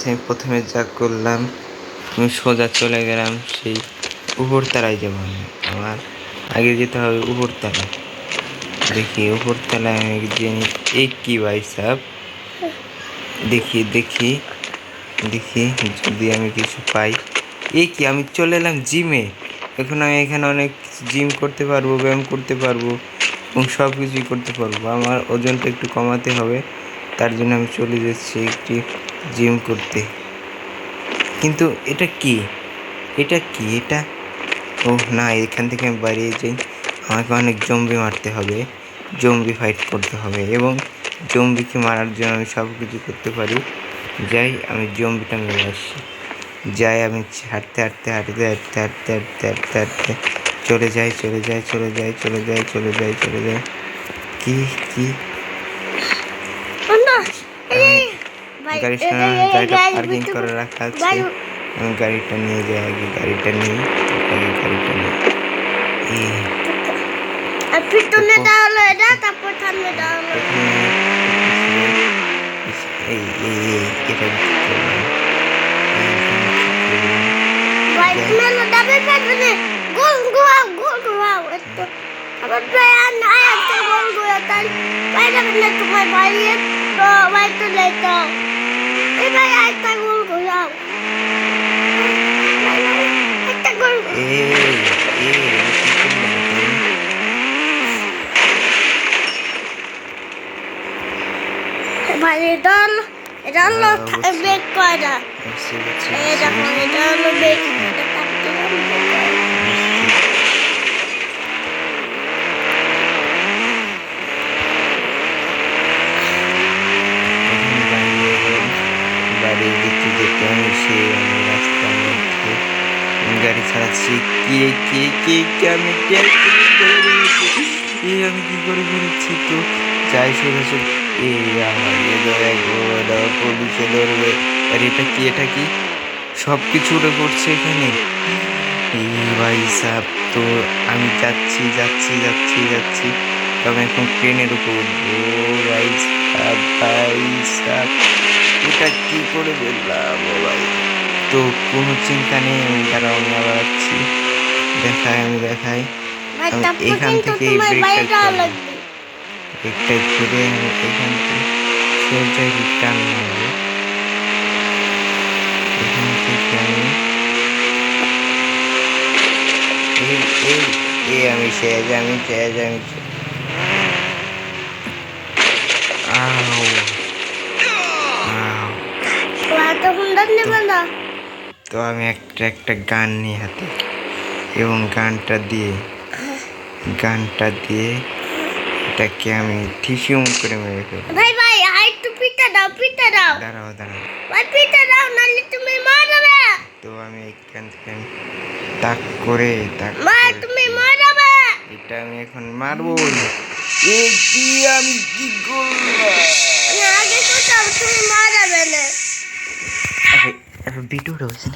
আমি প্রথমে যা করলাম, আমি সোজা চলে গেলাম সেই উপরতলায় যাবো। আমার আগে যেতে হবে উপরতলায়। দেখি উপরতলায় আমি জানি এ কি ভাই সাহেব, দেখি দেখি দেখি যদি আমি কিছু পাই। এ কি, আমি চলে এলাম জিমে। এখন আমি এখানে অনেক জিম করতে পারবো, ব্যায়াম করতে পারবো এবং সব কিছুই করতে পারবো। আমার ওজনটা একটু কমাতে হবে, তার জন্য আমি চলে যাচ্ছি একটি জিম করতে। কিন্তু এটা কি, এটা কি, এটা ও না, এখান থেকে আমি বাড়িয়ে যাই। আমাকে অনেক জম্বি মারতে হবে, জম্বি ফাইট করতে হবে এবং জম্বিকে মারার জন্য আমি সব কিছু করতে পারি। যাই, আমি জম্বিটা মেরে আসছি। যাই, আমি হাঁটতে হাঁটতে হাঁটতে হাঁটতে হাঁটতে হাঁটতে হাঁটতে হাঁটতে চলে যাই চলে যাই চলে যাই চলে যাই চলে যাই চলে যাই। কি কি গাড়ির সামনে গাড়িটা পার্কিং করে রাখা আছে। আমি গাড়িটা নিয়ে যাই, আগে গাড়িটা নিই, আগে গাড়িটা নিই। পিছনে দাঁড়ালো এটা, তারপর সামনে দাঁড়ালো। এই এই এই এটা বাইক মেলো ডাবে পেছনে গোল ঘোরাও একটু। আবার প্রায় না একটা গোল ঘোরা, তার বাইরে না তোমার বাইরে তো বাইরে লেতো। এই ভাই একটা গোল ঘোরাও, একটা গোল। ভাই এটা হলো ব্রেক করা। এই দেখো, এটা হলো ব্রেক। বাড়ি যেতে যেতে আমি সে রাস্তার মধ্যে গাড়ি চালাচ্ছি। আমি কি করে বেরোচ্ছি, তো যাই সোজা পুলিশে ধরবে। আর এটা কি, এটা কি সব কিছু উঠে পড়ছে এখানে। ভাই সাহেব, তো আমি যাচ্ছি যাচ্ছি যাচ্ছি যাচ্ছি, তবে এখন ট্রেনের উপর উঠবো। ভাই সাহেব, ভাই সাহেব, এটা কি করে বললাম ভাই। তো কোনো চিন্তা নেই, আমি দাঁড়াও, আমি আবার আসছি। আমি দেখাই এখান থেকে ব্রেকটা ঘুরে আমি এখান থেকে সোজা রিটার্ন মারবো। এখান থেকে আমি আমি শেষ, আমি শেষ, আমি তো আমি একটা গান নিয়ে হাতে এবং গানটা দিয়ে এটাকে আমি ঠিসিম করে মেরে ফেলবো। ভাই একটু পিটা দাও দাঁড়াও ভাই, পিটা দাও, নাহলে তুমি মারবে। তো আমি এখান থেকে তাক করে তুমি মারবে। এটা আমি এখন মারবো। আমি কি করলাম? আগে তো তুমি মারবে না। ভিডিওটা হয়েছে